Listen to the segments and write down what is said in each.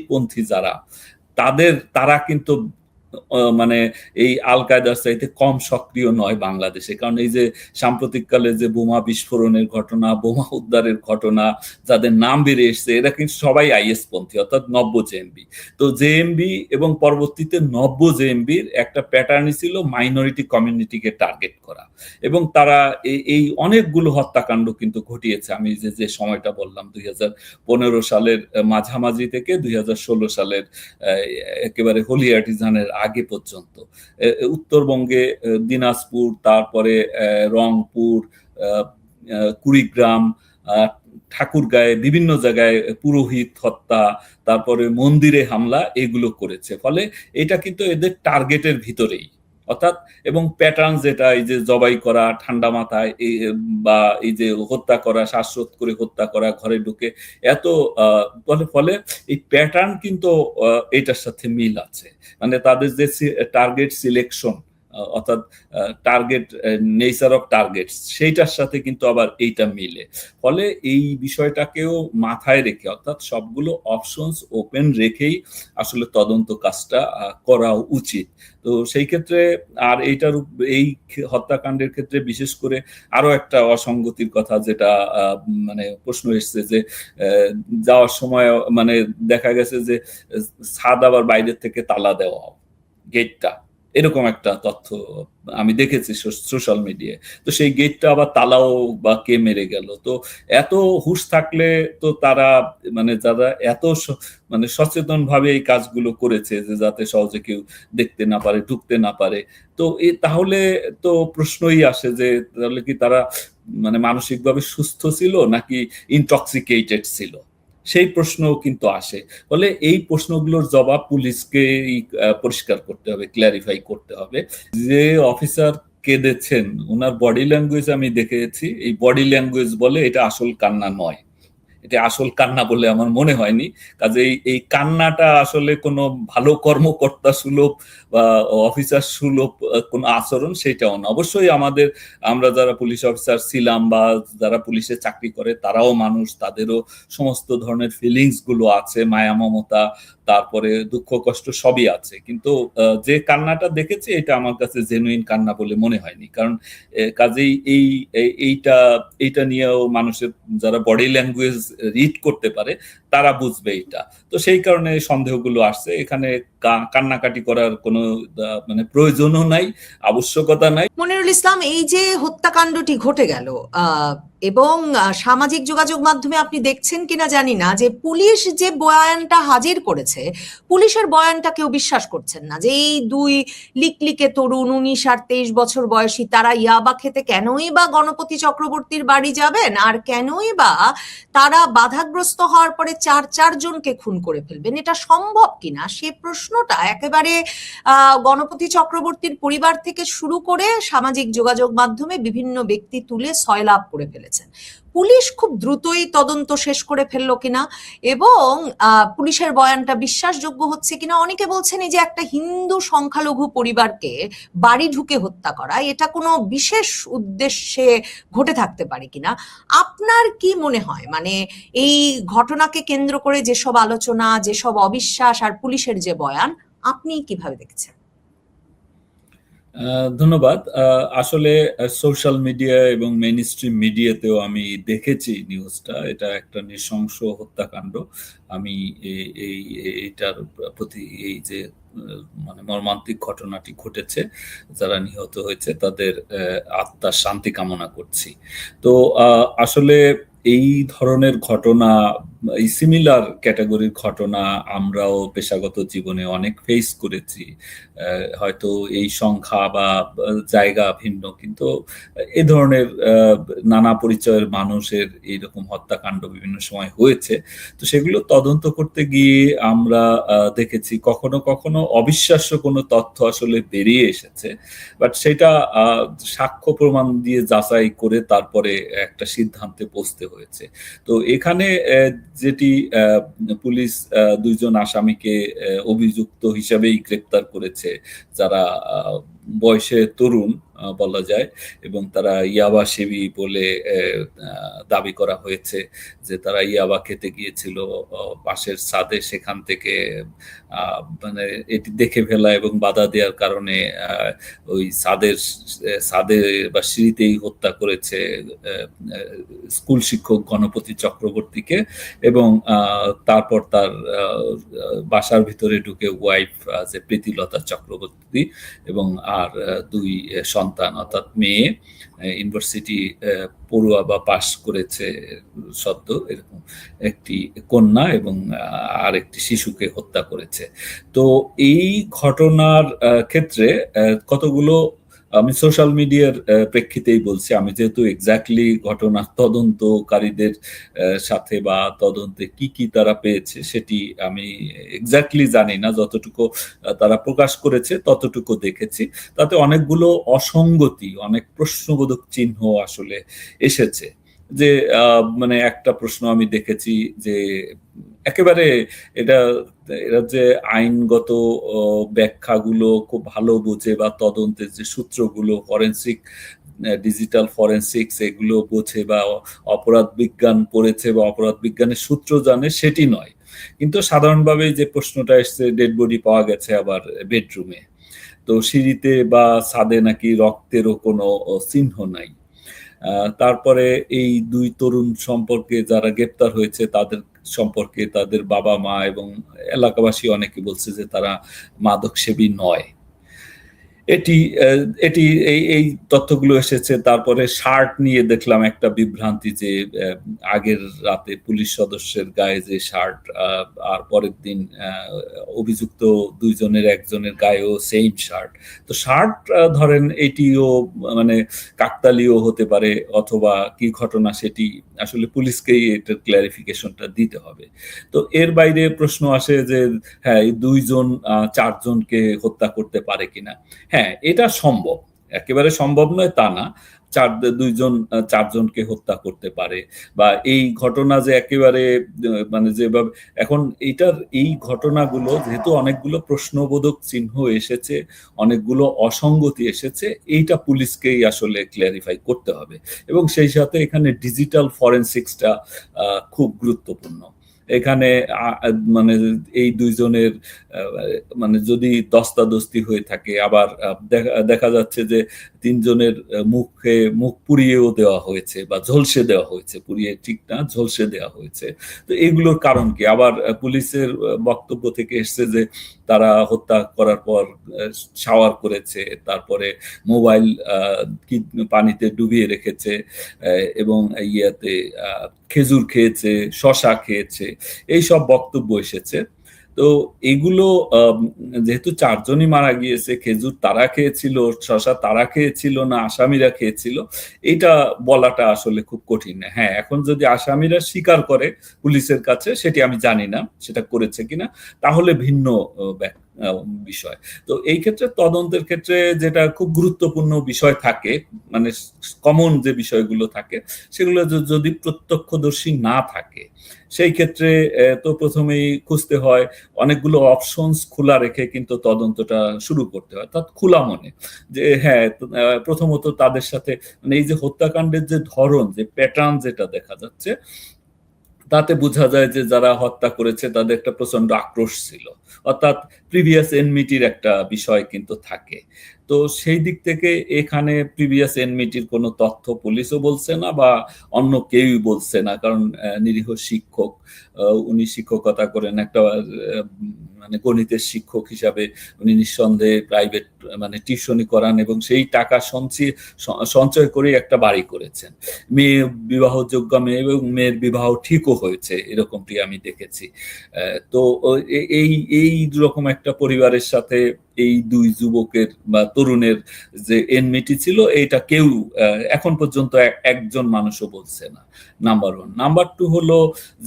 পন্থী যারা তারা কিন্তু মানে এই আল কায়দার চাইতে কম সক্রিয় নয় বাংলাদেশে। কারণ এই যে সাম্প্রতিককালে যে বোমা বিস্ফোরণের ঘটনা, বোমা উদ্ধারের ঘটনা, যাদের নাম বেরিয়ে এসছে এরা কিন্তু সবাই আইএস পন্থী, অর্থাৎ নব্য জেএমবি। তো জেএমবি এবং পরবর্তীতে নব্য জেএমবির একটা প্যাটার্নই ছিল মাইনরিটি কমিউনিটিকে টার্গেট করা, এবং তারা এই অনেকগুলো হত্যাকাণ্ড কিন্তু ঘটিয়েছে। আমি যে সময়টা বললাম 2015 সালের মাঝামাঝি থেকে 2016 সালের একেবারে হোলি আর্টিজানের আগে পর্যন্ত উত্তরবঙ্গে দিনাজপুর, তারপরে রংপুর, কুড়িগ্রাম, ঠাকুরগাঁয়ে, বিভিন্ন জায়গায় পুরোহিত হত্যা, তারপরে মন্দিরে হামলা, এগুলো করেছে। ফলে এটা কিন্তু এদের টার্গেটের ভিতরেই, অর্থাৎ এবং প্যাটার্ন যেটা এই যে জবাই করা ঠান্ডা মাথায়, বা এই যে হত্যা করা, শ্বাসরোধ করে হত্যা করা, ঘরে ঢুকে এত ফলে এই প্যাটার্ন কিন্তু এটার সাথে মিল আছে। মানে তাদের যে টার্গেট সিলেকশন, অর্থাৎ টার্গেট নেচার অফ টার্গেট, সেইটার সাথে কিন্তু আবার এইটা মিলে। ফলে এই বিষয়টাকেও মাথায় রেখে, অর্থাৎ সবগুলো অপশনস ওপেন রেখেই আসলে তদন্ত কাজটা করা উচিত। তো সেই ক্ষেত্রে আর এই হত্যাকাণ্ডের ক্ষেত্রে বিশেষ করে আরো একটা অসঙ্গতির কথা যেটা মানে প্রশ্ন এসছে যে যাওয়ার সময় মানে দেখা গেছে যে ছাদ আবার বাইরের থেকে তালা দেওয়া, গেটটা, এরকম একটা তথ্য আমি দেখেছি সোশ্যাল মিডিয়ায়। তো সেই গেটটা আবার তালাও বা কে মেরে গেল। তো এত হুঁশ থাকলে তো তারা মানে যারা এত মানে সচেতন ভাবে এই কাজগুলো করেছে যে যাতে সহজে কেউ দেখতে না পারে, ঢুকতে না পারে, তো তাহলে তো প্রশ্নই আসে যে তাহলে কি তারা মানে মানসিকভাবে সুস্থ ছিল নাকি ইনটক্সিকেটেড ছিল, সেই প্রশ্নও কিন্তু আসে। ফলে এই প্রশ্নগুলোর জবাব পুলিশকে পরিষ্কার করতে হবে, ক্ল্যারিফাই করতে হবে। যে অফিসার কেঁদেছেন ওনার বডি ল্যাঙ্গুয়েজ আমি দেখেছি, এই বডি ল্যাঙ্গুয়েজ বলে এটা আসল কান্না নয়, এটা আসল কান্না বলে আমার মনে হয়নি। কাজে এই কান্নাটা আসলে কোনো ভালো কর্মকর্তা সুলভ বা অফিসার সুলভ কোনো আচরণ সেটাও না। অবশ্যই আমরা যারা পুলিশ অফিসার ছিলাম বা যারা পুলিশে চাকরি করে তারাও মানুষ, তাদেরও সমস্ত ধরনের ফিলিংস গুলো আছে, মায়া মমতা, তারপরে দুঃখ কষ্ট সবই আছে। কিন্তু যে কান্নাটা দেখেছি এটা আমার কাছে জেনুইন কান্না বলে মনে হয়নি। কারণ কাজেই এইটা নিয়েও মানুষের যারা বডি ল্যাঙ্গুয়েজ রিড করতে পারে তারা বুঝবে এটা। তো সেই কারণে সন্দেহগুলো আসছে। এখানে কান্নাকাটি করার কোনো মানে প্রয়োজনও নাই, আবশ্যকতা নাই। মনিরুল ইসলাম, এই যে হত্যাকাণ্ডটি ঘটে গেল এবং সামাজিক যোগাযোগ মাধ্যমে আপনি দেখছেন কিনা জানি না, যে পুলিশ যে বয়ানটা হাজির করেছে, পুলিশের বয়ানটা কেউ বিশ্বাস করছেন না। যে এই দুই লিকলিকে তরুণ 19 আর 23 বছর বয়সী, তারা ইয়াবা খেতে কেনই বা গণপতি চক্রবর্তীর বাড়ি যাবেন, আর কেনই বা তারা বাধাগ্রস্ত হওয়ার পরে চারজনকে খুন করে ফেলবেন, এটা সম্ভব কিনা সে প্রশ্নটা একেবারে গণপতি চক্রবর্তীর পরিবার থেকে শুরু করে সামাজিক যোগাযোগ মাধ্যমে বিভিন্ন ব্যক্তি তুলে সয়লাভ করে ফেলেছেন। পুলিশ খুব দ্রুতই তদন্ত শেষ করে ফেললো কিনা এবং পুলিশের বয়ানটা বিশ্বাসযোগ্য হচ্ছে কিনা, অনেকে বলছেন এই যে একটা হিন্দু সংখ্যালঘু পরিবারকে বাড়ি ঢুকে হত্যা করা, এটা কোনো বিশেষ উদ্দেশ্যে ঘটে থাকতে পারে কিনা। আপনার কি মনে হয়, মানে এই ঘটনাকে কেন্দ্র করে যেসব আলোচনা, যেসব অবিশ্বাস আর পুলিশের যে বয়ান, আপনি কিভাবে দেখছেন? ধন্যবাদ। আসলে সোশ্যাল মিডিয়া এবং মেইন স্ট্রিম মিডিয়াতেও আমি দেখেছি নিউজটা। এটা একটা নৃশংস হত্যাকাণ্ড। আমি এইটার প্রতি এই যে মানে মর্মান্তিক ঘটনাটি ঘটেছে, যারা নিহত হয়েছে তাদের আত্মার শান্তি কামনা করছি। তো আসলে এই ধরনের ঘটনা, এই সিমিলার ক্যাটাগরির ঘটনা আমরাও পেশাগত জীবনে অনেক ফেস করেছি। হয়তো এই সংখ্যা বা জায়গা ভিন্ন, কিন্তু এ ধরনের নানা পরিচয়ের মানুষের এইরকম হত্যাকাণ্ড বিভিন্ন সময় হয়েছে। তো সেগুলো তদন্ত করতে গিয়ে আমরা দেখেছি কখনো কখনো অবিশ্বাস্য কোনো তথ্য আসলে বেরিয়ে এসেছে, বাট সেটা সাক্ষ্য প্রমাণ দিয়ে যাচাই করে তারপরে একটা সিদ্ধান্তে পৌঁছতে হয়েছে। তো এখানে যেটি পুলিশ দুইজন আসামিকে অভিযুক্ত হিসাবেই গ্রেপ্তার করেছে, যারা বয়সে তরুণ, বলা যায়, এবং তারা ইয়াবা সেবী বলে দাবি করা হয়েছে যে তারা ইয়াবা খেতে গিয়েছিল পাশের ছাদে, সেখান থেকে মানে এটি দেখে ফেলা এবং বাধা দেওয়ার কারণে ওই ছাদে বা সিঁড়িতেই হত্যা করেছে স্কুল শিক্ষক গণপতি চক্রবর্তীকে, এবং তারপর তার বাসার ভিতরে ঢুকে ওয়াইফ যে প্রীতিলতা চক্রবর্তী এবং আর দুই সন্তান, অর্থাৎ মেয়ে ইউনিভার্সিটি পড়ুয়া বা পাশ করেছে সদ্য, এরকম একটি কন্যা এবং আর একটি শিশুকে হত্যা করেছে। তো এই ঘটনার ক্ষেত্রে কতগুলো, আমি সোশ্যাল মিডিয়ার প্রেক্ষিতেই বলছি, আমি যেহেতু এক্স্যাক্টলি ঘটনার তদন্তকারীদের সাথে বা তদন্তে কি কি তারা পেয়েছে সেটি আমি এক্স্যাক্টলি জানি না, যতটুকু তারা প্রকাশ করেছে ততটুকু দেখেছি। তাতে অনেকগুলো অসঙ্গতি, অনেক প্রশ্নবোধক চিহ্ন আসলে এসেছে। যে মানে একটা প্রশ্ন আমি দেখেছি যে একেবারে এরা যে আইনগত ব্যাখ্যাগুলো খুব ভালো বোঝে বা তদন্তের যে সূত্রগুলো, ফরেনসিক ডিজিটাল ফরেনসিক্স এগুলো বোঝে বা অপরাধ বিজ্ঞান পড়েছে বা অপরাধ বিজ্ঞানের সূত্র জানে, সেটি নয়। কিন্তু সাধারণভাবে যে প্রশ্নটা এসছে, ডেড বডি পাওয়া গেছে আবার বেডরুমে, তো সিঁড়িতে বা ছাদে নাকি রক্তেরও কোনো চিহ্ন নাই। তারপরে এই দুই তরুণ সম্পর্কে যারা গ্রেপ্তার হয়েছে তাদের সম্পর্কে তাদের বাবা মা এবং এলাকাবাসী অনেকে বলছে যে তারা মাদকসেবী নয়। এটি এটি এই তথ্যগুলো এসেছে। তারপরে শার্ট নিয়ে দেখলাম একটা বিভ্রান্তি যে আগের রাতে পুলিশ সদস্যের গায়ে যে শার্ট, আর পরের দিন অভিযুক্ত দুইজনের একজনের গায়েও সেম শার্ট। তো শার্ট ধরেন এটিও মানে কাকতালীয় হতে পারে অথবা কি ঘটনা, সেটি আসলে পুলিশকেই এটার ক্লারিফিকেশনটা দিতে হবে। তো এর বাইরে প্রশ্ন আসে যে হ্যাঁ, এই দুইজন চারজনকে হত্যা করতে পারে কিনা। হ্যাঁ, এটা সম্ভব, একেবারে সম্ভব নয় তা না। দুইজন চারজনকে হত্যা করতে পারে, বা এই ঘটনা যে একেবারে মানে যেভাবে এখন এই ঘটনাগুলো যেহেতু অনেকগুলো প্রশ্নবোধক চিহ্ন এসেছে, অনেকগুলো অসঙ্গতি এসেছে, এইটা পুলিশকেই আসলে ক্ল্যারিফাই করতে হবে, এবং সেই সাথে এখানে ডিজিটাল ফরেনসিক্সটা খুব গুরুত্বপূর্ণ। এখানে মানে এই দুইজনের মানে যদি দস্তাদস্তি হয়ে থাকে, আবার দেখা যাচ্ছে যে তিনজনের মুখ পুড়িয়েও দেওয়া হয়েছে বা ঝলসে দেওয়া হয়েছে, পুড়িয়ে ঠিক না, ঝলসে দেওয়া হয়েছে। তো এগুলোর কারণ কি? আবার পুলিশের বক্তব্য থেকে এসছে যে তারা হত্যা করার পর শাওয়ার করেছে, তারপরে মোবাইল পানিতে ডুবিয়ে রেখেছে, এবং ইয়াতে খেজুর খেয়েছে, শশা খেয়েছে, এই সব বক্তব্য এসেছে। তো এগুলো যেহেতু চারজনই মারা গিয়েছে, খেজুর তারা খেয়েছিল, শশা তারা খেয়েছিল না আসামিরা খেয়েছিল, এটা বলাটা আসলে খুব কঠিন। হ্যাঁ, এখন যদি আসামিরা স্বীকার করে পুলিশের কাছে, সেটি আমি জানি না সেটা করেছে কিনা, তাহলে ভিন্ন বিষয়। তো এই ক্ষেত্রে তদন্তের ক্ষেত্রে যেটা খুব গুরুত্বপূর্ণ বিষয় থাকে, মানে কমন যে বিষয়গুলো থাকে, সেগুলো যদি প্রত্যক্ষদর্শী না থাকে, সেই ক্ষেত্রে তো প্রথমেই খুঁজতে হয়, অনেকগুলো অপশনস খোলা রেখে কিন্তু তদন্তটা শুরু করতে হয়, অর্থাৎ খোলা মনে, যে হ্যাঁ প্রথমত তাদের সাথে মানে এই যে হত্যাকাণ্ডের যে ধরন, যে প্যাটার্ন যেটা দেখা যাচ্ছে, তাতে বোঝা যায় যে যারা হত্যা করেছে তাদের একটা প্রচন্ড আক্রোশ ছিল, অর্থাৎ প্রিভিয়াস এনমিটির একটা বিষয় কিন্তু থাকে। তো সেই দিক থেকে এখানে প্রিভিয়াস এনমিটির কোনো তথ্য পুলিশও বলছে না বা অন্য কেউই বলছে না, কারণ নিরীহ শিক্ষক, উনি শিক্ষকতা করেন, একটা মানে গণিতের শিক্ষক হিসাবে উনি নিঃসন্দেহে প্রাইভেট মানে টিউশনি করান এবং সেই টাকা সঞ্চয় করে একটা বাড়ি করেছেন। মেয়ে বিবাহযোগ্য মেয়ে এবং মেয়ের বিবাহ ঠিকও হয়েছে, এরকমটি আমি দেখেছি। তো এই রকম একটা পরিবারের সাথে এই দুই যুবকের বা তরুণের যে এনমিটি ছিল, এইটা কেউ এখন পর্যন্ত একজন মানুষও বলছে না, নাম্বার ওয়ান। নাম্বার টু হলো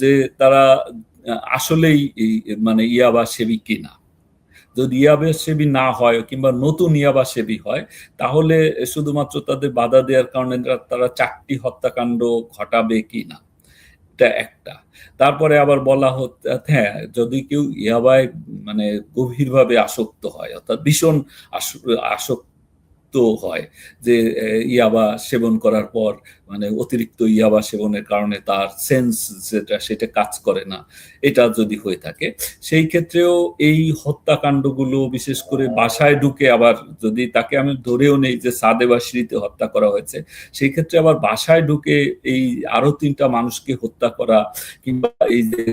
যে তারা আসলেই মানে ইয়াবা সেবী কিনা। যদি ইয়াবা সেবী না হয় কিংবা নতুন ইয়াবা সেবী হয়, তাহলে শুধুমাত্র তাদের বাধা দেওয়ার কারণে তারা 4টি হত্যাকাণ্ড ঘটাবে কিনা, এটা একটা। তারপরে আবার বলা হচ্ছে হ্যাঁ, যদি কেউ ইয়াবায় মানে গভীরভাবে আসক্ত হয়, অর্থাৎ ভীষণ আসক্ত মৃত্যু হয়, যে ইয়াবা সেবন করার পর মানে অতিরিক্ত ইয়াবা সেবনের কারণে তার সেন্স যেটা সেটা কাজ করে না, এটা যদি হয়ে থাকে, সেই ক্ষেত্রেও এই হত্যাকাণ্ডগুলো বিশেষ করে বাসায় ঢুকে, আবার যদি তাকে আমি ধরেও নেই যে ছাদে বা সিঁড়িতে হত্যা করা হয়েছে, সেই ক্ষেত্রে আবার বাসায় ঢুকে এই আরো 3টা মানুষকে হত্যা করা, কিংবা এই যে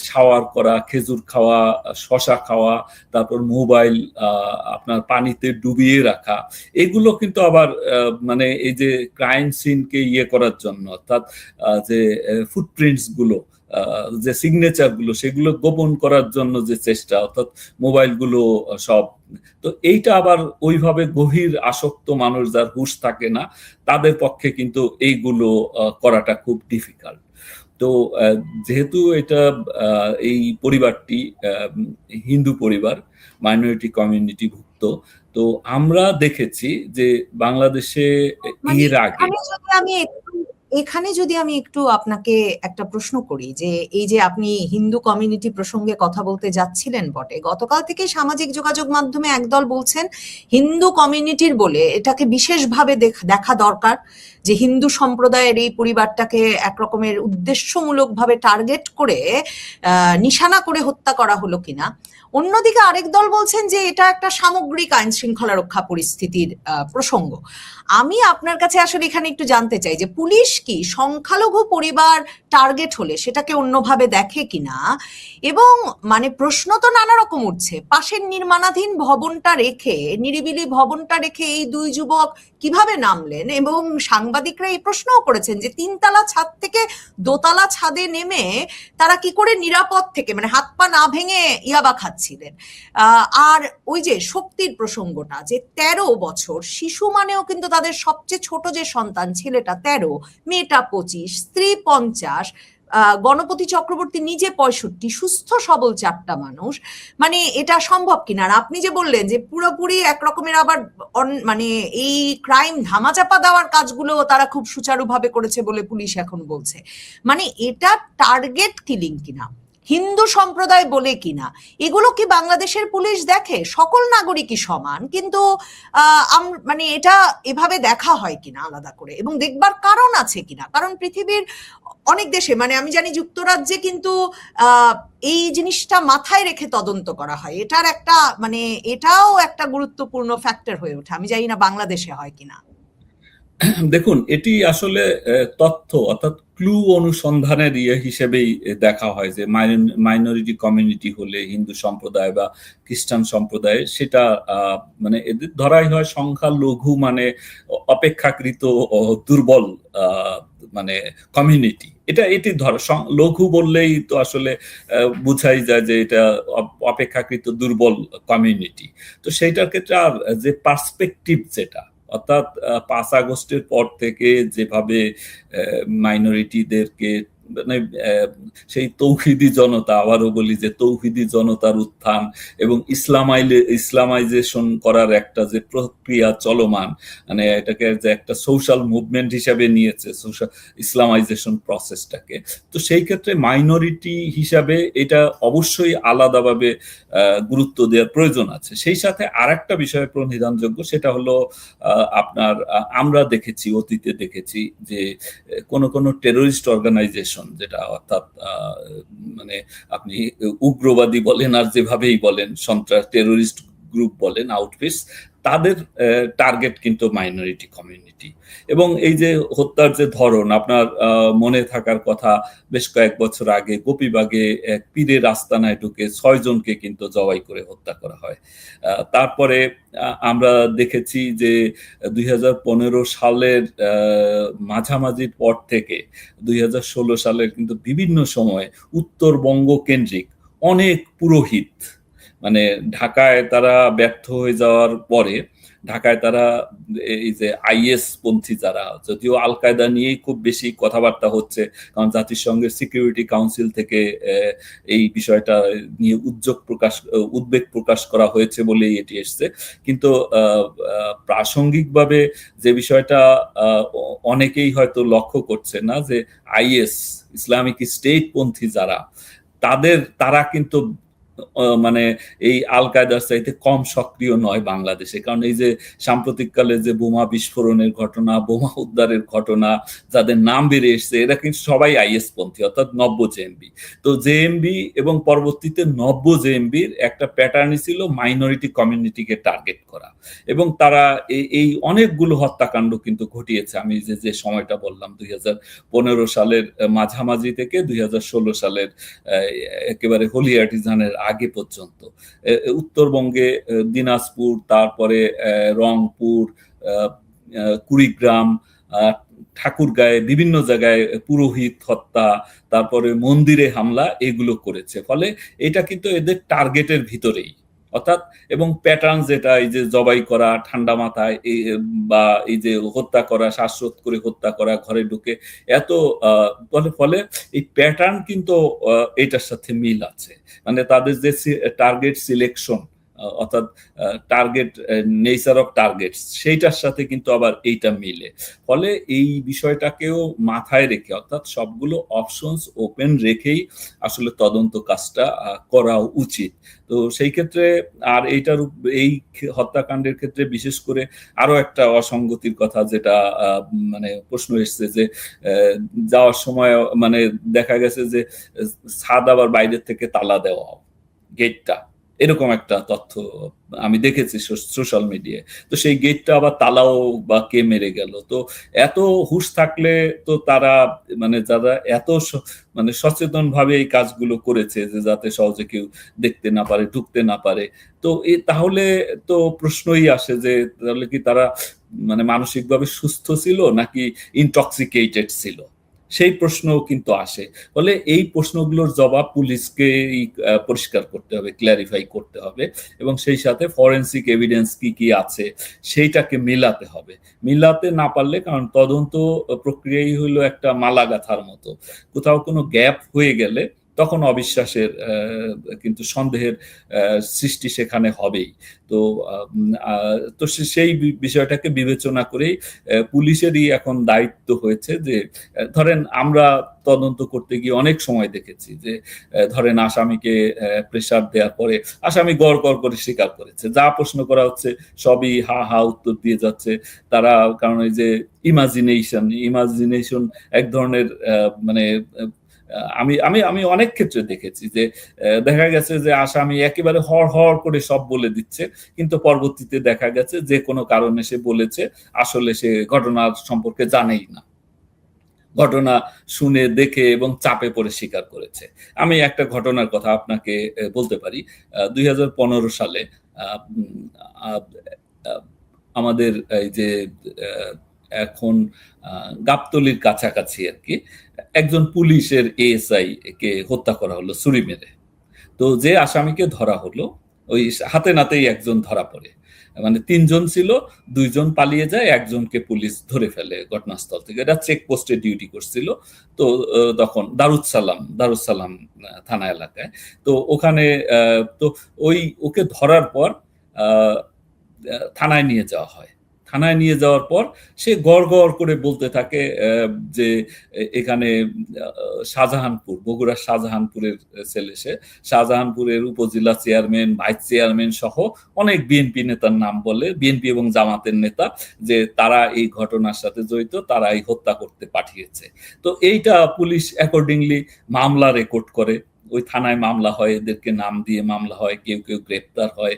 শাওয়ার করা, খেজুর খাওয়া, শশা খাওয়া, তারপর মোবাইল আপনার পানিতে ডুবিয়ে রাখা, এগুলো কিন্তু আবার মানে এই যে ক্রাইম সিনকে ইয়ে করার জন্য, অর্থাৎ যে ফুটপ্রিন্টস গুলো, যে সিগনেচার গুলো, সেগুলো গোপন করার জন্য যে চেষ্টা, অর্থাৎ মোবাইল গুলো সব, তো এইটা আবার ওইভাবে গভীর আসক্ত মানুষ যার হুঁশ থাকে না, তাদের পক্ষে কিন্তু এইগুলো করাটা খুব ডিফিকাল্ট। তো যেহেতু এটা এই পরিবারটি হিন্দু পরিবার, মাইনরিটি কমিউনিটি ভুক্ত, তো আমরা দেখেছি যে বাংলাদেশে মানে এর আগে এখানে যদি আমি একটু আপনাকে একটা প্রশ্ন করি, যে এই যে আপনি হিন্দু কমিউনিটি প্রসঙ্গে কথা বলতে যাচ্ছিলেন বটে, গতকাল থেকে সামাজিক যোগাযোগ মাধ্যমে একদল বলছেন হিন্দু কমিউনিটির বলে এটাকে বিশেষভাবে দেখা দরকার, যে হিন্দু সম্প্রদায়ের এই পরিবারটাকে একরকমের উদ্দেশ্যমূলকভাবে টার্গেট করে নিশানা করে হত্যা করা হলো কিনা। অন্যদিকে আরেক দল বলছেন যে এটা একটা সামগ্রিক আইন শৃঙ্খলা রক্ষা পরিস্থিতির প্রসঙ্গ। আমি আপনার কাছে আসলে এখানে একটু জানতে চাই যে পুলিশ কি সংখ্যালঘু পরিবার টার্গেট হলে সেটাকে অন্যভাবে দেখে কিনা, এবং মানে প্রশ্ন তো নানা রকম উঠছে, পাশের নির্মাণাধীন ভবনটা রেখে, নিরিবিলি ভবনটা রেখে এই দুই যুবক কিভাবে নামলেন, এবং সাংবাদিকরা এই প্রশ্নও করেছেন যে 3তলা ছাদ থেকে দোতলা ছাদে নেমে তারা কি করে নিরাপদ থেকে, মানে হাত পা না ভেঙে ইয়াবা খাচ্ছিলেন। আর ওই যে শক্তির প্রসঙ্গটা, যে 13 বছর শিশু মানেও কিন্তু তাদের সবচেয়ে ছোট যে সন্তান, ছেলেটা 13, মেয়েটা 25, স্ত্রী 50, গণপতি চক্রবর্তী নিজে 65, সুস্থ সবল 4টা মানুষ, মানে এটা সম্ভব কিনা। আর আপনি যে বললেন যে পুরোপুরি একরকমের আবার মানে এই ক্রাইম ধামাচাপা দেওয়ার কাজগুলো তারা খুব সুচারুভাবে করেছে বলে পুলিশ এখন বলছে, মানে এটা টার্গেট কিলিং কিনা, হিন্দু সম্প্রদায় বলে কিনা, এগুলো কি বাংলাদেশের পুলিশ দেখে? সকল নাগরিকই সমান, কিন্তু মানে এটা এভাবে দেখা হয় কিনা আলাদা করে, এবং দেখবার কারণ আছে কিনা। কারণ পৃথিবীর অনেক দেশে, মানে আমি জানি যুক্তরাজ্যে কিন্তু এই জিনিসটা মাথায় রেখে তদন্ত করা হয়, এটার একটা মানে এটাও একটা গুরুত্বপূর্ণ ফ্যাক্টর হয়ে ওঠে। আমি জানি না বাংলাদেশে হয় কিনা। দেখুন, এটি আসলে তথ্য, অর্থাৎ ক্লু অনুসন্ধানের ইয়ে হিসেবেই দেখা হয় যে মাইনরিটি কমিউনিটি হলে, হিন্দু সম্প্রদায় বা খ্রিস্টান সম্প্রদায়, সেটা মানে এদের ধরাই হয় সংখ্যালঘু, মানে অপেক্ষাকৃত দুর্বল মানে কমিউনিটি। এটি লঘু বললেই তো আসলে বোঝাই যায় যে এটা অপেক্ষাকৃত দুর্বল কমিউনিটি। তো সেইটার ক্ষেত্রে আর যে পার্সপেক্টিভ, যেটা অর্থাৎ 5 আগস্টের পর থেকে যেভাবে মাইনরিটিদেরকে, মানে সেই তৌহিদি জনতা, আবারও বলি যে তৌহিদি জনতার উত্থান এবং ইসলামাইজেশন করার একটা যে প্রক্রিয়া চলমান, মানে এটাকে যে একটা সোশ্যাল মুভমেন্ট হিসাবে নিয়েছে, সোশ্যাল ইসলামাইজেশন প্রসেসটাকে, তো সেই ক্ষেত্রে মাইনরিটি হিসাবে এটা অবশ্যই আলাদাভাবে গুরুত্ব দেওয়ার প্রয়োজন আছে। সেই সাথে আরেকটা বিষয় প্রণিধানযোগ্য, সেটা হলো আপনার আমরা দেখেছি, অতীতে দেখেছি যে কোন টেরোরিস্ট অর্গানাইজেশন, যেটা অর্থাৎ মানে আপনি উগ্রবাদী বলেন আর যেভাবেই বলেন, সন্ত্রাস টেরোরিস্ট গ্রুপ বলেন, আউটফিস, তাদের টার্গেট কিন্তু মাইনরিটি কমিউনিটি। এবং এই যে হত্যার যে ধরন, আপনার মনে থাকার কথা, বেশ কয়েক বছর আগে গোপীবাগে এক পীরের আস্তানায় ঢুকে 6 জনকে কিন্তু জবাই করে হত্যা করা হয়। তারপরে আমরা দেখেছি যে 2015 সালের মাঝামাঝির পর থেকে 2016 সালের কিন্তু বিভিন্ন সময়ে উত্তরবঙ্গ কেন্দ্রিক অনেক পুরোহিত, মানে ঢাকায় তারা ব্যর্থ হয়ে যাওয়ার পরে, ঢাকায় তারা এই যে আইএস পন্থী যারা, যদিও আল কায়দা নিয়েই খুব বেশি কথাবার্তা হচ্ছে, কারণ জাতিসংঘের সিকিউরিটি কাউন্সিল থেকে এই বিষয়টা নিয়ে উদ্বেগ প্রকাশ করা হয়েছে বলেই এটি এসছে, কিন্তু প্রাসঙ্গিকভাবে যে বিষয়টা অনেকেই হয়তো লক্ষ্য করছে না, যে আইএস, ইসলামিক স্টেট পন্থী যারা, তারা কিন্তু মানে এই আল কায়দার চাইতে কম সক্রিয় নয় বাংলাদেশে, কারণ এই যে সাম্প্রতিককালে যে বোমা বিস্ফোরণের ঘটনা, বোমা উদ্ধারের ঘটনা, যাদের নাম বেরিয়ে এসছে এরা কিন্তু সবাই আইএস পন্থী, অর্থাৎ নব্য জেএমবি। তো জেএমবি এবং পরবর্তীতে নব্য জেএমবির একটা প্যাটার্নই ছিল মাইনরিটি কমিউনিটিকে টার্গেট করা, এবং তারা এই অনেকগুলো হত্যাকাণ্ড কিন্তু ঘটিয়েছে। আমি যে সময়টা বললাম 2015 সালের মাঝামাঝি থেকে 2016 সালের একেবারে হোলি আর্টিজানের আগে পর্যন্ত উত্তরবঙ্গে দিনাজপুর, তারপরে রংপুর, কুড়িগ্রাম, ঠাকুরগাঁয়ে বিভিন্ন জায়গায় পুরোহিত হত্যা, তারপরে মন্দিরে হামলা, এগুলো করেছে। ফলে এটা কিন্তু এদের টার্গেটের ভিতরেই, অর্থাৎ এবং প্যাটার্ন যেটা এই যে জবাই করা ঠান্ডা মাথায়, বা এই যে হত্যা করা, শ্বাসরোধ করে হত্যা করা, ঘরে ঢুকে এত ফলে এই প্যাটার্ন কিন্তু এটার সাথে মিল আছে। মানে তাদের যে টার্গেট সিলেকশন, অর্থাৎ টার্গেট নেচার অফ টার্গেট, সেইটার সাথে কিন্তু আবার এইটা মিলে। ফলে এই বিষয়টাকেও মাথায় রেখে, অর্থাৎ সবগুলো অপশনস ওপেন রেখেই আসলে তদন্ত কাজটা করা উচিত। তো সেই ক্ষেত্রে আর এই হত্যাকাণ্ডের ক্ষেত্রে বিশেষ করে আরো একটা অসঙ্গতির কথা যেটা মানে প্রশ্ন এসছে যে যাওয়ার সময় মানে দেখা গেছে যে ছাদ আবার বাইরের থেকে তালা দেওয়া, গেটটা, এরকম একটা তথ্য আমি দেখেছি সোশ্যাল মিডিয়ায়। তো সেই গেটটা আবার তালাও বা কে মেরে গেল। তো এত হুঁশ থাকলে তো তারা মানে যারা এত মানে সচেতন ভাবে এই কাজগুলো করেছে যে যাতে সহজে কেউ দেখতে না পারে, ঢুকতে না পারে, তো তাহলে তো প্রশ্নই আসে যে তাহলে কি তারা মানে মানসিকভাবে সুস্থ ছিল নাকি ইনটক্সিকেটেড ছিল, সেই প্রশ্নও কিন্তু আসে। ফলে এই প্রশ্নগুলোর জবাব পুলিশকে পরিষ্কার করতে হবে, ক্ল্যারিফাই করতে হবে, এবং সেই সাথে ফরেনসিক এভিডেন্স কি কি আছে সেইটাকে মিলাতে হবে। মিলাতে না পারলে, কারণ তদন্ত প্রক্রিয়াই হলো একটা মালা গাঁথার মতো, কোথাও কোনো গ্যাপ হয়ে গেলে তখন অবিশ্বাসের কিন্তু সন্দেহের সৃষ্টি সেখানে হবেই। তো তো সেই বিষয়টাকে বিবেচনা করেই পুলিশেরই এখন দায়িত্ব হয়েছে যে ধরেন আমরা তদন্ত করতে গিয়ে অনেক সময় দেখেছি যে ধরেন আসামিকে প্রেসার দেওয়ার পরে আসামি গড় গড় করে স্বীকার করেছে, যা প্রশ্ন করা হচ্ছে সবই হা হা উত্তর দিয়ে যাচ্ছে তারা, কারণ এই যে ইমাজিনেশন এক ধরনের মানে আমি আমি আমি অনেক ক্ষেত্রে দেখেছি যে দেখা গেছে যে আসামি একেবারে হড় করে সব বলে দিচ্ছে, কিন্তু পরবর্তীতে দেখা গেছে যে কোনো কারণে সে বলেছে আসলে সে ঘটনার সম্পর্কে জানেই না, ঘটনা শুনে দেখে এবং চাপে পড়ে স্বীকার করেছে। আমি একটা ঘটনার কথা আপনাকে বলতে পারি। 2015 সালে আমাদের এই যে এখন গাবতলীর কাছাকাছি আর কি একজন পুলিশের এএসআই কে হত্যা করা হলো ছুরি মেরে। তো যে আসামিকে ধরা হলো ওই হাতে নাতেই একজন ধরা পড়ে, মানে 3 জন ছিল, 2 জন পালিয়ে যায়, একজনকে পুলিশ ধরে ফেলে ঘটনাস্থল থেকে। এটা চেকপোস্টে ডিউটি করছিল। তো তখন দারুসালাম থানা এলাকায়। তো ওখানে তো ওকে ধরার পর থানায় নিয়ে যাওয়া হয়। থানায় নিয়ে যাওয়ার পর সে গড় করে বলতে থাকে যে এখানে বগুড়ার শাহজাহানপুরের ছেলে, সে শাহজাহানপুরের উপজেলা চেয়ারম্যান, ভাইস চেয়ারম্যান সহ অনেক বিএনপি নেতার নাম বলে, বিএনপি এবং জামাতের নেতা, যে তারা এই ঘটনার সাথে জড়িত, তারা এই হত্যা করতে পাঠিয়েছে। তো এইটা পুলিশ অ্যাকর্ডিংলি মামলা রেকর্ড করে, ওই থানায় মামলা হয়, এদেরকে নাম দিয়ে মামলা হয়, কেউ গ্রেপ্তার হয়,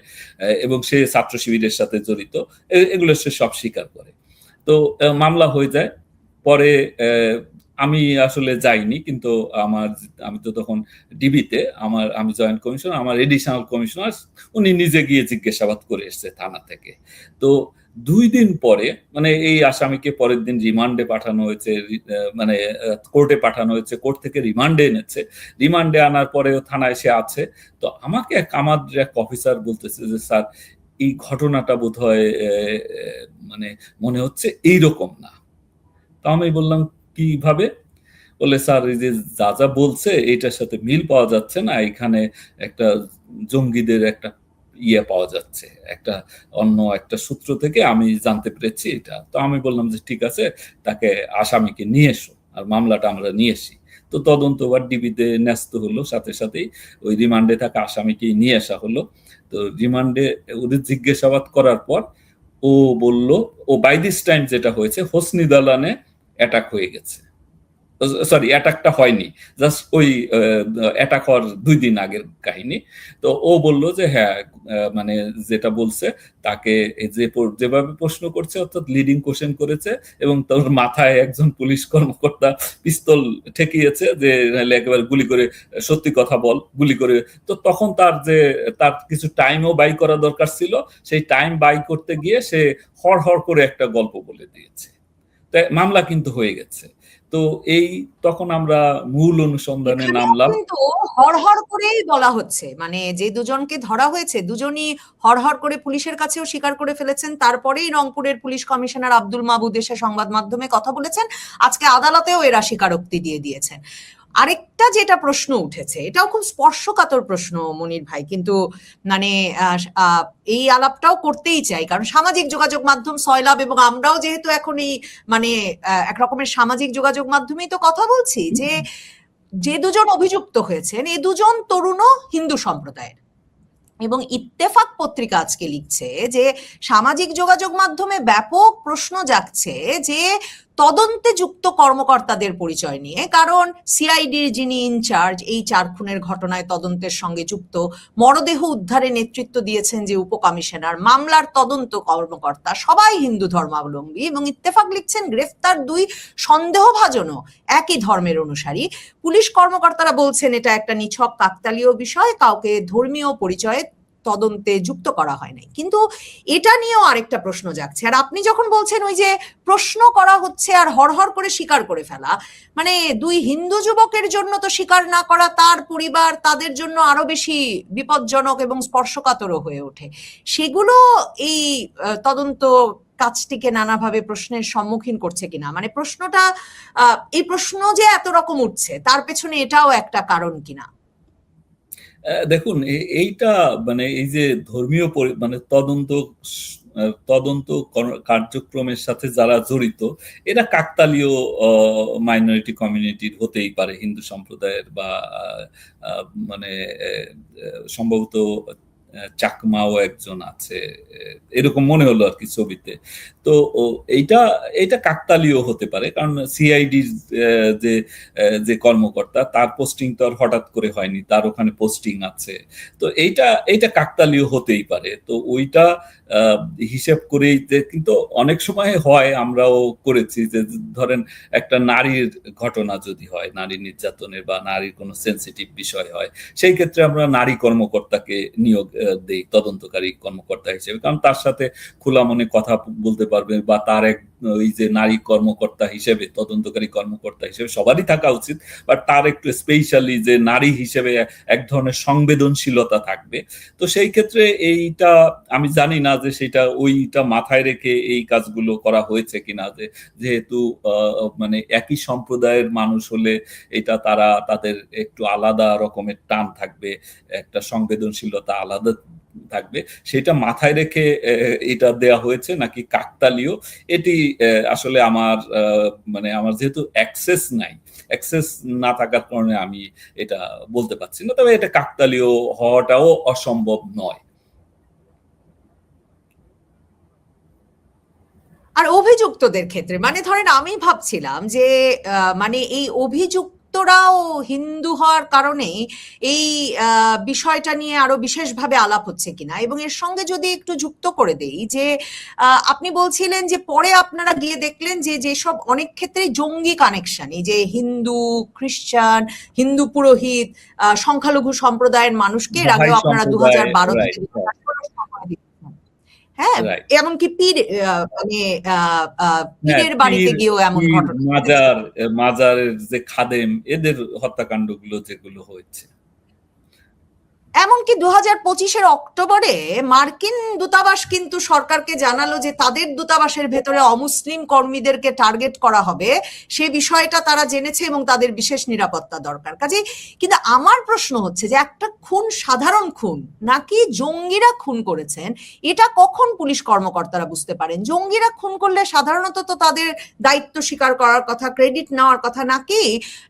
এবং সে ছাত্র শিবিরের সাথে জড়িত, এগুলো সে সব স্বীকার করে। তো মামলা হয়ে যায়। পরে আমি আসলে যাইনি, কিন্তু আমি তো তখন ডিবিতে, আমি জয়েন্ট কমিশনার, আমার এডিশনাল কমিশনার উনি নিজে গিয়ে জিজ্ঞাসাবাদ করে এসছে থানা থেকে। তো 2 দিন পরে মানে এই আসামিকে পরের দিন রিমান্ডে পাঠানো হয়েছে, মানে কোর্টে পাঠানো হয়েছে, কোর্ট থেকে রিমান্ডে এনেছে। রিমান্ডে আনার পরেও থানায় সে আছে। তো আমাকে আমাদের এক অফিসার বলতেছে যে স্যার এই ঘটনাটা বোধহয় মানে মনে হচ্ছে এইরকম না। তো আমি বললাম কিভাবে? বলে স্যার এই যে যা বলছে এটার সাথে মিল পাওয়া যাচ্ছে না, এখানে একটা জঙ্গিদের একটা পাওয়া যাচ্ছে, অন্য একটা সূত্র থেকে আমি জানতে পেরেছি এটা। তো আমি বললাম যে ঠিক আছে, তাকে আসামিকে নিয়ে এসো আর মামলাটা আমরা নিয়ে এসি। তো তদন্ত আবার ডিবিতে ন্যস্ত হলো, সাথে সাথেই ওই রিমান্ডে থাকা আসামিকে নিয়ে আসা হলো। তো রিমান্ডে ওদের জিজ্ঞাসাবাদ করার পর ও বলল, ও বাই দিস টাইম যেটা হয়েছে হোসনি দালানে অ্যাটাক হয়ে গেছে, সরি অ্যাটাকটা হয়নি, জাস্ট ওই অ্যাটাক হওয়ার 2 দিন আগের কাহিনী। তো ও বলল যে হ্যাঁ, মানে যেটা বলছে তাকে যেভাবে প্রশ্ন করছে অর্থাৎ লিডিং কোশ্চেন করেছে এবং তোর মাথায় একজন পুলিশ কর্মকর্তা পিস্তল ঠেকিয়েছে যে একেবারে গুলি করে সত্যি কথা বল, গুলি করে। তো তখন তার কিছু টাইমও বাই করা দরকার ছিল, সেই টাইম বাই করতে গিয়ে সে হড় করে একটা গল্প বলে দিয়েছে। তাই মামলা কিন্তু হয়ে গেছে। তো তখন আমরা মূল অনুসন্ধানে এখানেও নামলাম। কিন্তু হড়হড় করেই বলা হচ্ছে, মানে যে দুজনকে ধরা হয়েছে দুজনই হড়হড় করে পুলিশের কাছেও স্বীকার করে ফেলেছেন, তারপরেই রংপুরের পুলিশ কমিশনার আব্দুল মাহবুব এসে সংবাদ মাধ্যমে কথা বলেছেন, আজকে আদালতেও এরা স্বীকারোক্তি দিয়ে দিয়েছেন। আরেকটা যেটা প্রশ্ন উঠেছে, এটাও খুব স্পর্শকাতর প্রশ্ন মনির ভাই, কিন্তু মানে এই আলাপটাও করতেই চাই, কারণ সামাজিক যোগাযোগ মাধ্যম সয়লাব এবং আমরাও যেহেতু এখন এই মানে এক রকমের সামাজিক যোগাযোগ মাধ্যমেই তো কথা বলছি, যে দুজন অভিযুক্ত হয়েছেন এ দুজন তরুণ হিন্দু সম্প্রদায়ের, এবং ইত্তেফাক পত্রিকা আজকে লিখছে যে সামাজিক যোগাযোগ মাধ্যমে ব্যাপক প্রশ্ন জাগছে যে তদন্তে যুক্ত কর্মকর্তাদের পরিচয় নিয়ে, কারণ সিআইডির যিনি ইনচার্জ এই 4 খুনের ঘটনায় তদন্তের সঙ্গে যুক্ত, মরদেহ উদ্ধারে নেতৃত্ব দিয়েছেন যে উপকমিশনার, মামলার তদন্ত কর্মকর্তা সবাই হিন্দু ধর্মাবলম্বী, এবং ইত্তেফাক লিখছেন গ্রেফতার 2 সন্দেহভাজনও একই ধর্মের অনুসারী। পুলিশ কর্মকর্তারা বলছেন এটা একটা নিছক কাকতালীয় বিষয়, কাউকে ধর্মীয় পরিচয়ে তদন্তে যুক্ত করা হয় নাই। কিন্তু এটা নিয়েও আরেকটা প্রশ্ন জাগছে, আর আপনি যখন বলছেন ওই যে প্রশ্ন করা হচ্ছে আর হড়হড় করে স্বীকার করে ফেলা, মানে 2 হিন্দু যুবকের জন্য তো স্বীকার না করা তার পরিবার তাদের জন্য আরো বেশি বিপজ্জনক এবং স্পর্শকাতরও হয়ে ওঠে। সেগুলো এই তদন্ত কাজটিকে নানাভাবে প্রশ্নের সম্মুখীন করছে কিনা, মানে প্রশ্নটা এই প্রশ্ন যে এত রকম উঠছে তার পেছনে এটাও একটা কারণ কিনা। দেখুন, এইটা মানে এই যে ধর্মীয় মানে তদন্ত কার্যক্রমের সাথে যারা জড়িত এরা কাকতালীয় মাইনরিটি কমিউনিটির হতেই পারে, হিন্দু সম্প্রদায়ের বা মানে সম্ভবত চাকমাও একজন আছে, এরকম মনে হলো আর কি ছবিতে। তো এইটা কাকতালীয় হতে পারে, কারণ সিআইডির যে কর্মকর্তা তার পোস্টিং তো আর হঠাৎ করে হয়নি, তার ওখানে পোস্টিং আছে। তো এইটা কাকতালীয় হতেই পারে। তো ওইটা হিসেব করেই, কিন্তু অনেক সময় হয়, আমরাও করেছি যে ধরেন একটা নারীর ঘটনা যদি হয়, নারী নির্যাতনের বা নারীর কোনো সেন্সিটিভ বিষয় হয়, সেই ক্ষেত্রে আমরা নারী কর্মকর্তাকে নিয়োগ দেই তদন্তকারী কর্মকর্তা হিসেবে, কারণ তার সাথে খোলা মনে কথা বলতে পারবে, বা তার ওই যে নারী কর্মকর্তা হিসেবে, তদন্তকারী কর্মকর্তা হিসেবে সবারই থাকা উচিত, বাট তার একটু স্পেশালি যে নারী হিসেবে এক ধরনের সংবেদনশীলতা থাকবে। তো সেই ক্ষেত্রে এইটা আমি জানি না যে ওইটা মাথায় রেখে এই কাজগুলো করা হয়েছে কিনা, যেহেতু মানে একই সম্প্রদায়ের মানুষ হলে এটা তাদের একটু আলাদা রকমের টান থাকবে, একটা সংবেদনশীলতা আলাদা থাকবে, সেটা মাথায় রেখে এটা দেয়া হয়েছে নাকি কাকতালীয়, এটি আসলে আমার যেহেতু অ্যাক্সেস না থাকার কারণে আমি এটা বলতে পারছি না, তবে এটা কাকতালীয় হওয়াটাও অসম্ভব নয়। আর অভিযুক্তদের ক্ষেত্রে মানে ধরেন আমি ভাবছিলাম যে মানে এই অভিযুক্তরাও হিন্দু হওয়ার কারণে এই বিষয়টা নিয়ে আরো বিশেষভাবে আলাপ হচ্ছে কিনা, এবং এর সঙ্গে যদি একটু যুক্ত করে দেই যে আপনি বলছিলেন যে পরে আপনারা গিয়ে দেখলেন যে যেসব অনেক ক্ষেত্রে জঙ্গি কানেকশন, এই যে হিন্দু খ্রিস্টান, হিন্দু পুরোহিত, সংখ্যালঘু সম্প্রদায়ের মানুষকে এর আগেও আপনারা 2012 থেকে হ্যাঁ, এমনকি পীরের বাড়িতে গিয়েও এমন ঘটনা, মাজারের যে খাদেম, এদের হত্যাকাণ্ডগুলো যেগুলো হয়েছে। এমনকি 2025-এর অক্টোবরে মার্কিন দূতাবাস কিন্তু সরকারকে জানালো যে তাদের দূতাবাসের ভেতরে অমুসলিম কর্মীদেরকে টার্গেট করা হবে, সে বিষয়টা তারা জেনেছে এবং তাদের বিশেষ নিরাপত্তা দরকার। কাজেই কিন্তু আমার প্রশ্ন হচ্ছে যে একটা খুন সাধারণ খুন নাকি জঙ্গিরা খুন করেছেন, এটা কখন পুলিশ কর্মকর্তারা বুঝতে পারেন? জঙ্গিরা খুন করলে সাধারণত তো তাদের দায়িত্ব স্বীকার করার কথা, ক্রেডিট নেওয়ার কথা, নাকি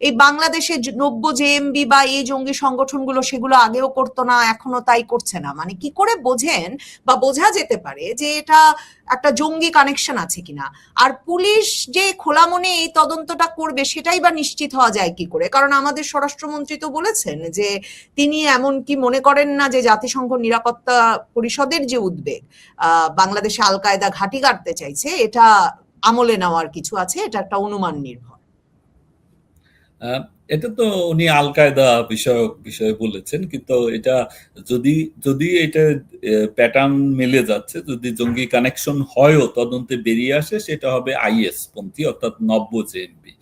এই বাংলাদেশে 90 জেএমবি বা এই জঙ্গি সংগঠনগুলো সেগুলো আগেও করতো না, এখনো তাই করছে না? মানে কি করে বোঝেন বা বোঝা যেতে পারে যে এটা একটা জঙ্গি কানেকশন আছে কিনা? আর পুলিশ যে খোলা মনে এই তদন্তটা করবে সেটাই বা নিশ্চিত হওয়া যায় কি করে? কারণ আমাদের স্বরাষ্ট্রমন্ত্রী তো বলেছেন যে তিনি এমন কি মনে করেন না যে জাতিসংঘ নিরাপত্তা পরিষদের যে উদ্বেগ বাংলাদেশে আল কায়দা ঘাঁটি গাড়তে চাইছে, এটা আমলে নেওয়ার কিছু আছে, এটা একটা অনুমান নির্ভর। এটা তো উনি আল কায়দা বিষয়ে বলেছেন, কিন্তু এটা যদি যদি এটা প্যাটার্ন মিলে যাচ্ছে, যদি জঙ্গি কানেকশন হয়ও তদন্তে বেরিয়ে আসে, সেটা হবে আইএস পন্থী, অর্থাৎ নব্য জেএমবি।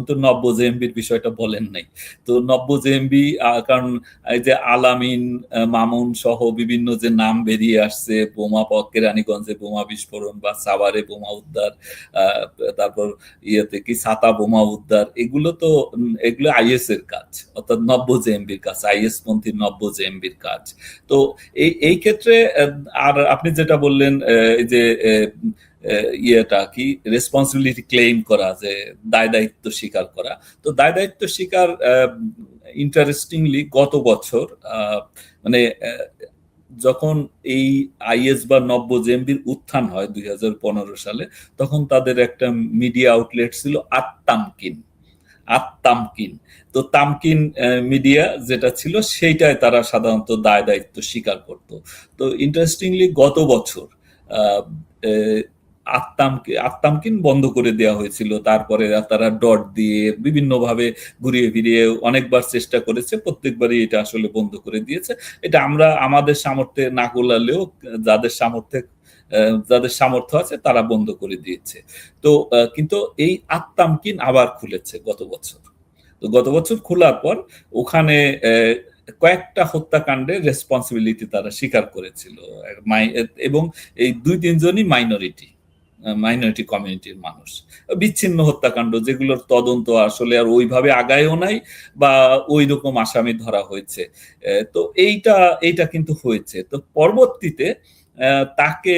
তো নব্য জেএমবির বিষয়টা বলেন নাই। তো নব্য জেএমবি, কারণ এই যে আলামিন, মামুন সহ বিভিন্ন যে নাম বেরিয়ে আসছে, বোমা কেরানীগঞ্জে বোমা বিস্ফোরণ বা সাভারে বোমা উদ্ধার, তারপর ইয়েতে কি ছাতা বোমা উদ্ধার, এগুলো আইএস এর কাজ, অর্থাৎ নব্য জেএমবির কাজ, আইএস পন্থী নব্য জেএমবির কাজ। তো এই ক্ষেত্রে আর আপনি যেটা বললেন যে ইয়েটা কি রেসপন্সিবিলিটি ক্লেইম করা, যে দায় দায়িত্ব স্বীকার করা, তো দায় দায়িত্ব স্বীকার ইন্টারেস্টিংলি গত বছর মানে যখন এই আইএস বা নব্য জেএমবির উত্থান হয় 2015 সালে, তখন তাদের একটা মিডিয়া আউটলেট ছিল আত-তামকিন। তো তামকিন মিডিয়া যেটা ছিল, সেইটাই তারা সাধারণত দায় দায়িত্ব স্বীকার করত। তো ইন্টারেস্টিংলি গত বছর আত-তামকিন বন্ধ করে দেওয়া হয়েছিল। তারপরে তারা ডট দিয়ে বিভিন্নভাবে ঘুরিয়ে ফিরিয়ে অনেকবার চেষ্টা করেছে, প্রত্যেকবারই এটা আসলে বন্ধ করে দিয়েছে। এটা আমরা আমাদের সামর্থ্যে না করলেও যাদের সামর্থ্য আছে তারা বন্ধ করে দিয়েছে। তো কিন্তু এই আত-তামকিন আবার খুলেছে গত বছর। তো গত বছর খোলার পর ওখানে কয়েকটা হত্যাকাণ্ডের রেসপন্সিবিলিটি তারা স্বীকার করেছিল, এবং এই 2-3 জনই মাইনরিটি কমিউনিটির মানুষ। বিচ্ছিন্ন হত্যাকাণ্ড, যেগুলোর তদন্ত আসলে আর ওইভাবে আগায়ও নাই বা ওই রকম আসামি ধরা হয়েছে। তো এইটা কিন্তু হয়েছে। তো পরবর্তীতে তাকে,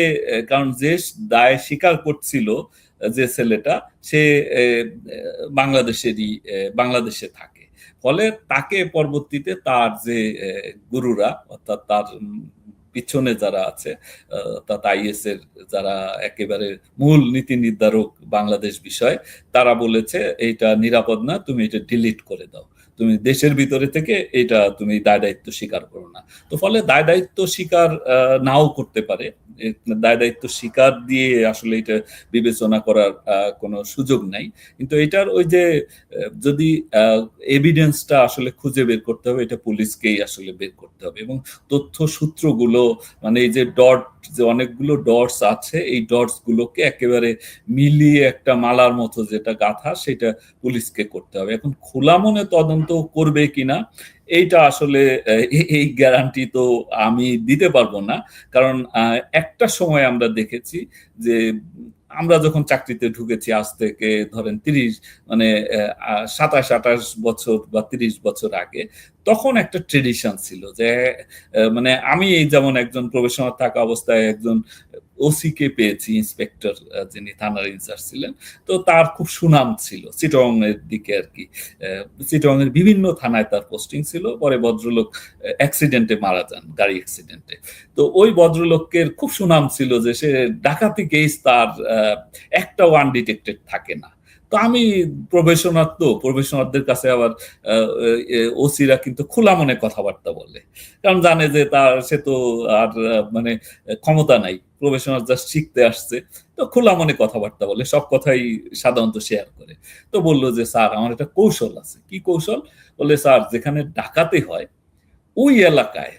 কারণ যে দায় স্বীকার করছিল যে ছেলেটা, সে বাংলাদেশে থাকে, ফলে তাকে পরবর্তীতে তার যে গুরুরা, অর্থাৎ তার পিছনে যারা আছে, অর্থাৎ আইএস এর যারা একেবারে মূল নীতি নির্ধারক বাংলাদেশ বিষয়, তারা বলেছে এইটা নিরাপদ না, তুমি এটা ডিলিট করে দাও, তুমি দেশের ভিতরে থেকে এটা তুমি দায় দায়িত্ব স্বীকার করো না। তো ফলে দায় দায়িত্ব স্বীকার নাও করতে পারে, দায় দায়িত্ব স্বীকার দিয়ে আসলে এটা বিবেচনা করার কোনো সুযোগ নাই। কিন্তু এটার ওই যে যদি এভিডেন্সটা আসলে খুঁজে বের করতে হবে, এটা পুলিশকেই আসলে বের করতে হবে, এবং তথ্য সূত্রগুলো, মানে এই যে অনেকগুলো ডটস আছে, এই ডটস গুলোকে একেবারে মিলিয়ে একটা মালার মতো যেটা গাঁথা, সেটা পুলিশকে করতে হবে। এখন খোলা মনে তদন্ত করবে কিনা, এইটা আসলে এই গ্যারান্টি তো আমি দিতে পারবো না। কারণ একটা সময় আমরা দেখেছি যে আমরা যখন চাকরিতে ঢুকেছি, আজ থেকে ধরেন 27-28 বছর বা 30 বছর আগে, তখন একটা ট্রেডিশন ছিল যে মানে আমি যেমন একজন প্রফেশনাল থাকা অবস্থায় একজন ওসি কে পেয়েছি, ইন্সপেক্টর, যিনি থানার ইনচার্জ ছিলেন। তো তার খুব সুনাম ছিল চিটং এর দিকে আর কি, চিটং এর বিভিন্ন থানায় তার পোস্টিং ছিল। পরে ভদ্রলোক অ্যাক্সিডেন্টে মারা যান, গাড়ি অ্যাক্সিডেন্টে। তো ওই ভদ্রলোকের খুব সুনাম ছিল যে সে ডাকাতি কেস তার একটাও আনডিটেক্টেড থাকে না। তো আমি প্রফেশনালদের কাছে আবার ওসিরা কিন্তু খোলা মনে কথাবার্তা বলে, কারণ জানে যে সে তো আর মানে ক্ষমতা নাই, প্রফেশনাল জাস্ট শিখতে আসছে। তো খোলা মনে কথাবার্তা বলে, সব কথাই সাধারণত শেয়ার করে। তো বললো যে স্যার, আমার একটা কৌশল আছে। কি কৌশল? বলে, স্যার, যেখানে ডাকাতি হয় ওই এলাকায়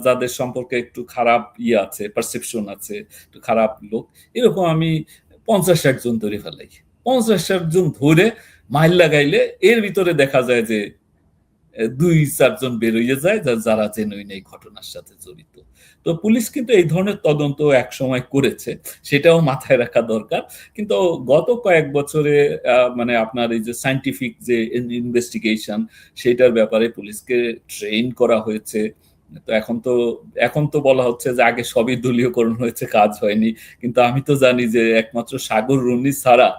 যাদের সম্পর্কে একটু খারাপ আছে, পারসেপশন আছে, একটু খারাপ লোক, এরকম আমি 50-60 জন ধরে ফেলাই। 50-60 জন ধরে মাইল লাগাইলে এর ভিতরে দেখা যায় যে 2-4 জন বেরোয় যায় যারা জেনুইন এই ঘটনার সাথে জড়িত। তো পুলিশ কিন্তু এই ধরনের তদন্ত একসময় করেছে, সেটাও মাথায় রাখা দরকার। কিন্তু গত কয়েক বছরে মানে আপনার এই যে সায়েন্টিফিক যে ইনভেস্টিগেশন, সেটার ব্যাপারে পুলিশকে ট্রেন করা হয়েছে। তো এখন তো বলা হচ্ছে যে আগে সবই দলীয়করণ হয়েছে, কাজ হয়নি। কিন্তু আমি তো জানি যে একমাত্র সাগর রুনি ছাড়া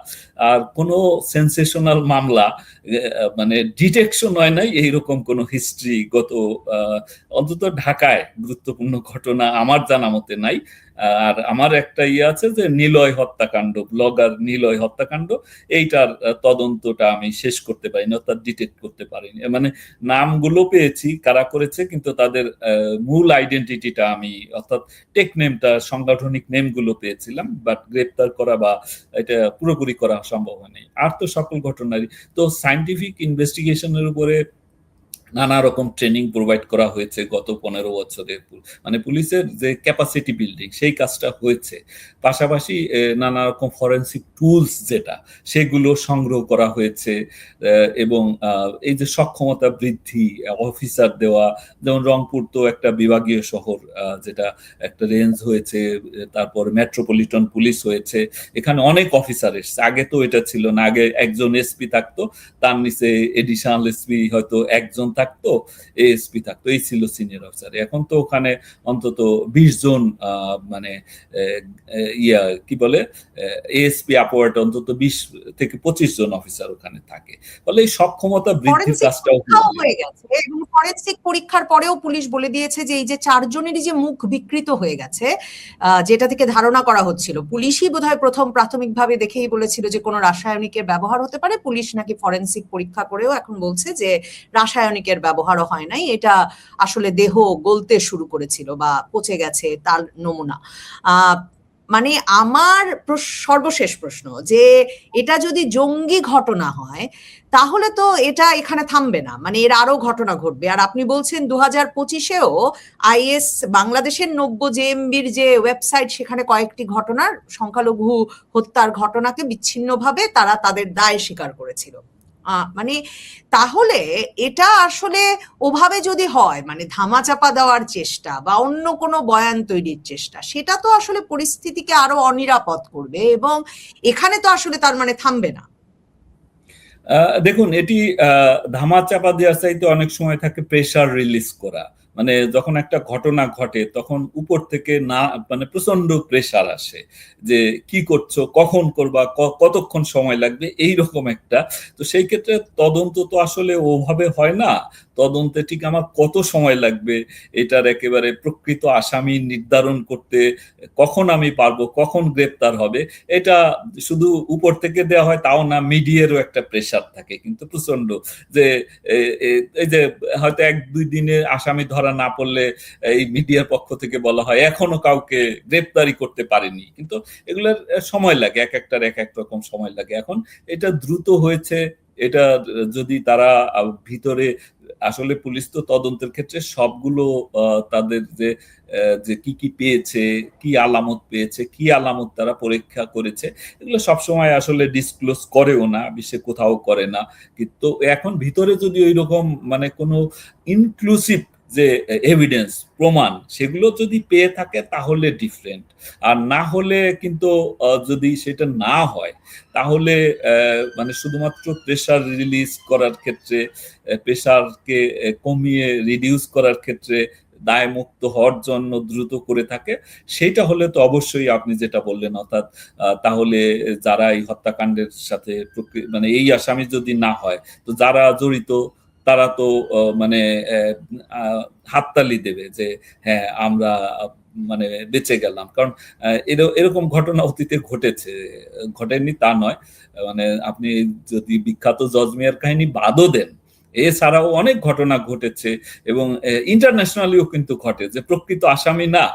আর কোনো সেন্সেশনাল মামলা মানে ডিটেকশন হয় নাই এইরকম কোনো হিস্ট্রি গত অন্তত ঢাকায় গুরুত্বপূর্ণ ঘটনা আমার জানা মতে নাই। আর আমার একটা ইয়ে আছে যে নিলয় হত্যাকাণ্ড, ব্লগার নিলয় হত্যাকাণ্ড, এইটার তদন্তটা আমি শেষ করতে পারিনি, অর্থাৎ ডিটেক্ট করতে পারিনি। মানে নামগুলো পেয়েছি কারা করেছে, কিন্তু তাদের মূল আইডেন্টিটিটা আমি, অর্থাৎ টেক নেমটা, সাংগঠনিক নেমগুলো পেয়েছিলাম, বাট গ্রেপ্তার করা বা এটা পুরোপুরি করা সম্ভব হয়নি। আর তো সকল ঘটনারই তো সায়েন্টিফিক ইনভেস্টিগেশনের উপরে নানা রকম ট্রেনিং প্রোভাইড করা হয়েছে গত 15 বছরে। মানে পুলিশের যে ক্যাপাসিটি বিল্ডিং, সেই কাজটা হয়েছে। পাশাপাশি নানা রকম ফরেন্সিক টুলস যেটা, সেগুলো সংগ্রহ করা হয়েছে। এবং এই যে সক্ষমতা বৃদ্ধি, অফিসার দেওয়া, যেমন রংপুর তো একটা বিভাগীয় শহর, যেটা একটা রেঞ্জ হয়েছে, তারপর মেট্রোপলিটন পুলিশ হয়েছে, এখানে অনেক অফিসার এসছে। আগে তো এটা ছিল না, আগে একজন এসপি থাকতো, তার নিচে এডিশনাল এসপি হয়তো একজন থাকতো, এএসপি থাকতো, এই ছিল সিনিয়র অফিসার। এখন তো ওখানে অন্তত 20 জন মানে কি বলে এএসপি আপওয়ার্ড অন্তত 20 থেকে 25 জন অফিসার ওখানে থাকে। ফলে এই সক্ষমতা বৃদ্ধির কাজটাও হয়ে গেছে, এবং ফরেনসিক পরীক্ষার পরেও পুলিশ বলে দিয়েছে যে এই যে 4 জনেরই যে মুখ বিকৃত হয়ে গেছে, যেটা থেকে ধারণা করা হচ্ছিল, পুলিশই বোধহয় প্রথম প্রাথমিকভাবে দেখেই বলেছিল যে কোনো রাসায়নিকের ব্যবহার হতে পারে। পুলিশ নাকি ফরেনসিক পরীক্ষা করেও এখন বলছে যে রাসায়নিকের ব্যবহারও হয় নাই, এটা আসলে দেহ গলতে শুরু করেছিল বা পচে গেছে তার নমুনা। মানে আমার সর্বশেষ প্রশ্ন, যে এটা যদি জঙ্গি ঘটনা হয় তাহলে তো এটা এখানে থামবে না, মানে এর আরো ঘটনা ঘটবে। আর আপনি বলছেন 2025-এও আইএস বাংলাদেশের নব্য জেএমবির যে ওয়েবসাইট, সেখানে কয়েকটি ঘটনার, সংখ্যালঘু হত্যার ঘটনাকে বিচ্ছিন্নভাবে তারা তাদের দায় স্বীকার করেছিল। মানে তাহলে এটা আসলে ওভাবে যদি হয়, মানে ধামাচাপা দেওয়ার চেষ্টা বা অন্য কোনো বয়ান তৈরির চেষ্টা, সেটা তো আসলে পরিস্থিতিকে আরো অনিরাপদ করবে, এবং এখানে তো আসলে তার মানে থামবে না। দেখুন, এটি ধামাচাপা দেওয়ার চাইতে অনেক সময় থাকে প্রেসার রিলিজ করা। মানে যখন একটা ঘটনা ঘটে তখন উপর থেকে না, মানে প্রচন্ড প্রেসার আসে যে কি করছো, কখন করবা, কতক্ষণ সময় লাগবে, এই রকম একটা। তো সেই ক্ষেত্রে তদন্ত তো আসলে ওভাবে হয় না। তদন্তে ঠিক আমার কত সময় লাগবে, এটার একেবারে প্রকৃত আসামি নির্ধারণ করতে কখন আমি পারবো, কখন গ্রেপ্তার হবে, এটা শুধু উপর থেকে দেওয়া হয় তাও না, মিডিয়ারও একটা প্রেসার থাকে কিন্তু প্রচন্ড। যে এই যে হয়তো 1-2 দিনে আসামি ধরা না পড়লে এই মিডিয়ার পক্ষ থেকে বলা হয় এখনো কাউকে গ্রেপ্তারি করতে পারেনি, কিন্তু এগুলোর সময় লাগে, এক একটার এক এক রকম সময় লাগে। এখন এটা দ্রুত হয়েছে, এটা যদি তারা ভিতরে, আসলে পুলিশ তো তদন্তের ক্ষেত্রে সবগুলো তাদের যে কি কি পেয়েছে, কি আলামত পেয়েছে, কি আলামত তারা পরীক্ষা করেছে, এগুলো সবসময় আসলে ডিসক্লোজ করেও না, বিশ্বে কোথাও করে না। কিন্তু এখন ভিতরে যদি ওই রকম মানে কোনো ইনক্লুসিভ যে এভিডেন্স, প্রমাণ, সেগুলো যদি পেয়ে থাকে তাহলে ডিফারেন্ট। আর না হলে কিন্তু যদি সেটা না হয় তাহলে মানে শুধুমাত্র প্রেসার রিলিজ করার ক্ষেত্রে, প্রেসারকে কমিয়ে রিডিউস করার ক্ষেত্রে, দায় মুক্ত হওয়ার জন্য দ্রুত করে থাকে, সেটা হলে তো অবশ্যই আপনি যেটা বললেন, অর্থাৎ তাহলে যারা এই হত্যাকাণ্ডের সাথে মানে এই আসামি যদি না হয়, তো যারা জড়িত তারা তো মানে হাততালি দেবে যে হ্যাঁ আমরা মানে বেঁচে গেলাম। কারণ এরকম ঘটনা অতীতে ঘটেছে, ঘটেনি তা নয়। মানে আপনি যদি বিখ্যাত জজ মিয়ার কাহিনী বাদও দেন, এছাড়াও অনেক ঘটনা ঘটেছে, এবং ইন্টারন্যাশনালিও কিন্তু ঘটে যে প্রকৃত আসামি না,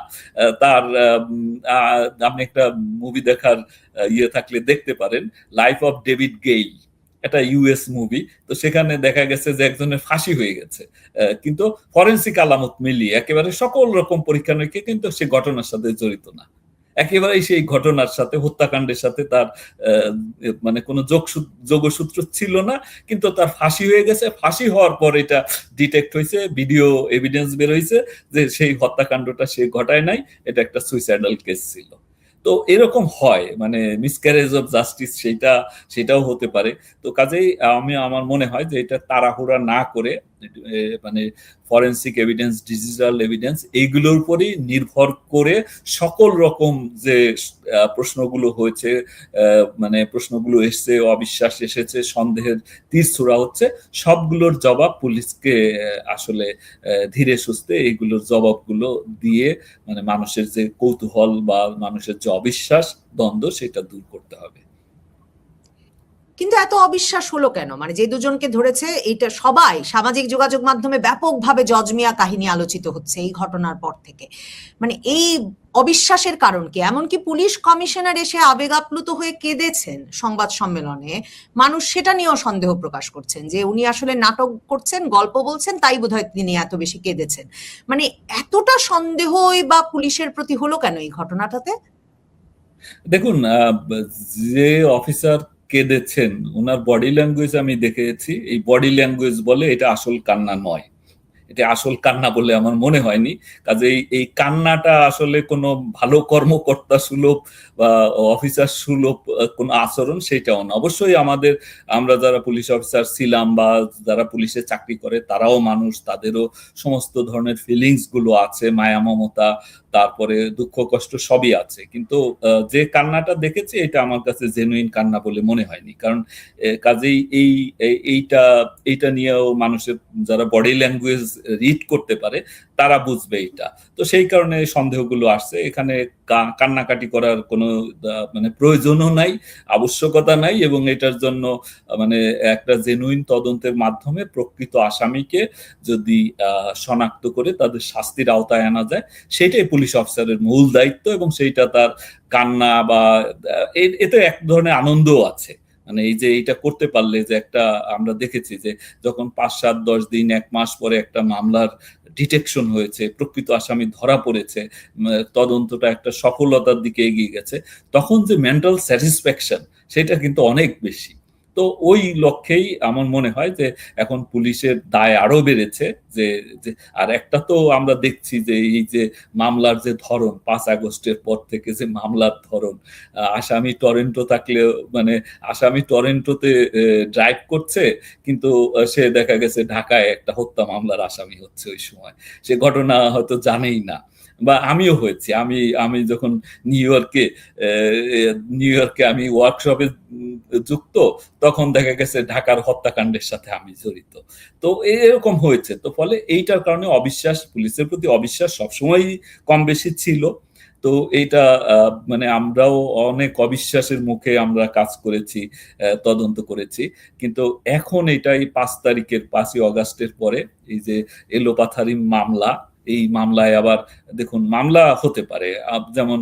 তার আপনি একটা মুভি দেখার ইয়ে থাকলে দেখতে পারেন, লাইফ অফ ডেভিড গেইল, একটা ইউএস মুভি। তো সেখানে দেখা গেছে যে একজনের ফাঁসি হয়ে গেছে, কিন্তু ফরেন্সিক আলামত মিলিয়ে একেবারে সকল রকম পরীক্ষা নিরীক্ষা কিন্তু সে ঘটনার সাথে জড়িত না। একেবারেই সেই ঘটনার সাথে, হত্যাকাণ্ডের সাথে তার মানে কোনো যোগসূত্র ছিল না, কিন্তু তার ফাঁসি হয়ে গেছে। ফাঁসি হওয়ার পর এটা ডিটেক্ট হয়েছে, ভিডিও এভিডেন্স বের হয়েছে যে সেই হত্যাকাণ্ডটা সে ঘটায় নাই, এটা একটা সুইসাইডাল কেস ছিল। তো এরকম হয়, মানে মিসক্যারেজ অফ জাস্টিস সেটাও হতে পারে। তো কাজেই আমার মনে হয় যে এটা তাড়াহুড়া না করে মানে ফরেনসিক এভিডেন্স, ডিজিটাল এভিডেন্স, এইগুলোর উপরই নির্ভর করে সকল রকম যে প্রশ্নগুলো হয়েছে, মানে প্রশ্নগুলো এসছে, অবিশ্বাস এসেছে, সন্দেহের তীর ছোড়া হচ্ছে, সবগুলোর জবাব পুলিশকে আসলে ধীরে সুস্থে এইগুলোর জবাবগুলো দিয়ে মানে মানুষের যে কৌতূহল বা মানুষের যে অবিশ্বাস, দ্বন্দ্ব, সেটা দূর করতে হবে। কিন্তু এত অবিশ্বাস হলো কেন? মানে যে দুজনকে ধরেছে, এইটা সবাই সামাজিক যোগাযোগ মাধ্যমে ব্যাপকভাবে জজমিয়া কাহিনী আলোচিত হচ্ছে এই ঘটনার পর থেকে। মানে এই অবিশ্বাসের কারণ কি? এমনকি পুলিশ কমিশনার এসে আবেগ আপ্লুত হয়ে কেঁদেছেন সংবাদ সম্মেলনে। মানুষ সেটা নিয়েও সন্দেহ প্রকাশ করছেন যে উনি আসলে নাটক করছেন, গল্প বলছেন, তাই বোধহয় তিনি এত বেশি কেঁদেছেন। মানে এতটা সন্দেহই বা পুলিশের প্রতি হলো কেন এই ঘটনাটাতে? দেখুন, যে অফিসার কেঁদেছেন ওনার বডি ল্যাঙ্গুয়েজ আমি দেখেছি। এই বডি ল্যাঙ্গুয়েজ বলে এটা আসল কান্না নয়, এটা আসল কান্না বলে আমার মনে হয়নি। কাজেই এই কান্নাটা আসলে কোনো ভালো কর্মকর্তা সুলভ বা অফিসার সুলভ কোনো আচরণ সেটাও না। অবশ্যই আমরা যারা পুলিশ অফিসার ছিলাম বা যারা পুলিশে চাকরি করে তারাও মানুষ, তাদেরও সমস্ত ধরনের ফিলিংস গুলো আছে, মায়া মমতা, তারপরে দুঃখ কষ্ট সবই আছে। কিন্তু যে কান্নাটা দেখেছি এটা আমার কাছে জেনুইন কান্না বলে মনে হয়নি। কারণ কাজেই এইটা নিয়েও মানুষের যারা বডি ল্যাঙ্গুয়েজ রিড করতে পারে তারা বুঝবে এটা। তো সেই কারণে সন্দেহগুলো আসছে। এখানে কান্নাকাটি করার কোনো মানে প্রয়োজনও নাই, আবশ্যকতা নাই, এবং এটার জন্য মানে একটা জেনুইন তদন্তের মাধ্যমে প্রকৃত আসামিকে যদি শনাক্ত করে তাদের শাস্তির আওতায় আনা যায়, সেটাই পুলিশ অফিসারের মূল দায়িত্ব, এবং সেইটা তার কান্না বা এতে এক ধরনের আনন্দও আছে। মানে এই যে এইটা করতে পারলে যে একটা, আমরা দেখেছি যে যখন 5, 7, 10 দিন, 1 মাস পরে একটা মামলার ডিটেকশন হয়েছে, প্রকৃত আসামি ধরা পড়েছে, তদন্তটা একটা সফলতার দিকে এগিয়ে গেছে, তখন যে মেন্টাল স্যাটিসফ্যাকশন সেটা কিন্তু অনেক বেশি। তো ওই লক্ষ্যেই আমার মনে হয় যে এখন পুলিশের দায় আরো বেড়েছে। যে আর একটা তো আমরা দেখছি যে এই যে মামলার যে ধরন, 5 আগস্টের পর থেকে যে মামলার ধরন, আসামি টরেন্টো থাকলেও মানে আসামি টরেন্টোতে ড্রাইভ করছে, কিন্তু সে দেখা গেছে ঢাকায় একটা হত্যা মামলার আসামি হচ্ছে ওই সময়, সে ঘটনা হয়তো জানেই না। বা আমিও হয়েছি, আমি যখন নিউ ইয়র্কে আমি ওয়ার্কশপে যুক্ত, তখন দেখা গেছে ঢাকার হত্যাকাণ্ডের সাথে আমি জড়িত। তো এরকম হয়েছে। তো ফলে এইটার কারণে অবিশ্বাস, পুলিশের প্রতি অবিশ্বাস সবসময় কম বেশি ছিল। তো এইটা মানে আমরাও অনেক অবিশ্বাসের মুখে আমরা কাজ করেছি, তদন্ত করেছি। কিন্তু এখন এটাই 5 আগস্টের পরে এই যে এলোপাথারি মামলা, এই মামলায় আবার দেখুন মামলা হতে পারে, যেমন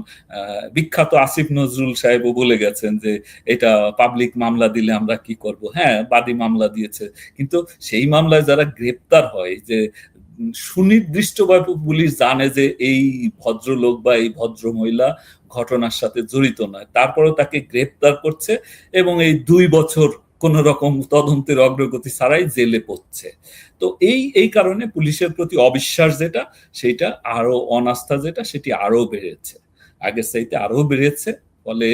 বিখ্যাত আসিফ নজরুল সাহেবও বলে গেছেন যে এটা পাবলিক মামলা দিলে আমরা কি করব। হ্যাঁ, বাদী মামলা দিয়েছে, কিন্তু সেই মামলায় যারা গ্রেপ্তার হয়, যে সুনির্দিষ্টভাবে পুলিশ জানে যে এই ভদ্রলোক বা এই ভদ্র মহিলা ঘটনার সাথে জড়িত নয়, তারপরেও তাকে গ্রেপ্তার করছে এবং এই 2 বছর কোন রকম তদন্তের অগ্রগতি ছাড়াই জেলে পড়ছে। তো এই কারণে পুলিশের প্রতি অবিশ্বাস যেটা, সেটা আরো, অনাস্থা যেটা, সেটি আরো বেড়েছে, আগের চাইতে আরো বেড়েছে। ফলে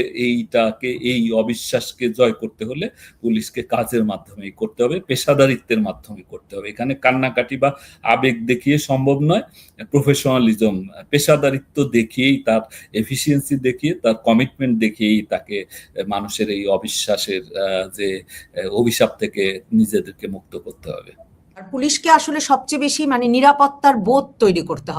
এই অবিশ্বাসকে জয় করতে হলে পুলিশকে কাজের মাধ্যমেই করতে হবে, পেশাদারিত্বের মাধ্যমে করতে হবে। এখানে কান্নাকাটি বা আবেগ দেখিয়ে সম্ভব নয়। প্রফেশনালিজম, পেশাদারিত্ব দেখিয়েই, তার এফিসিয়েন্সি দেখিয়ে, তার কমিটমেন্ট দেখিয়েই তাকে মানুষের এই অবিশ্বাসের যে অভিশাপ থেকে নিজেদেরকে মুক্ত করতে হবে। আর পুলিশকে আসলে সবচেয়ে বেশি মানে নিরাপত্তার বোধ তৈরি করতে হবে।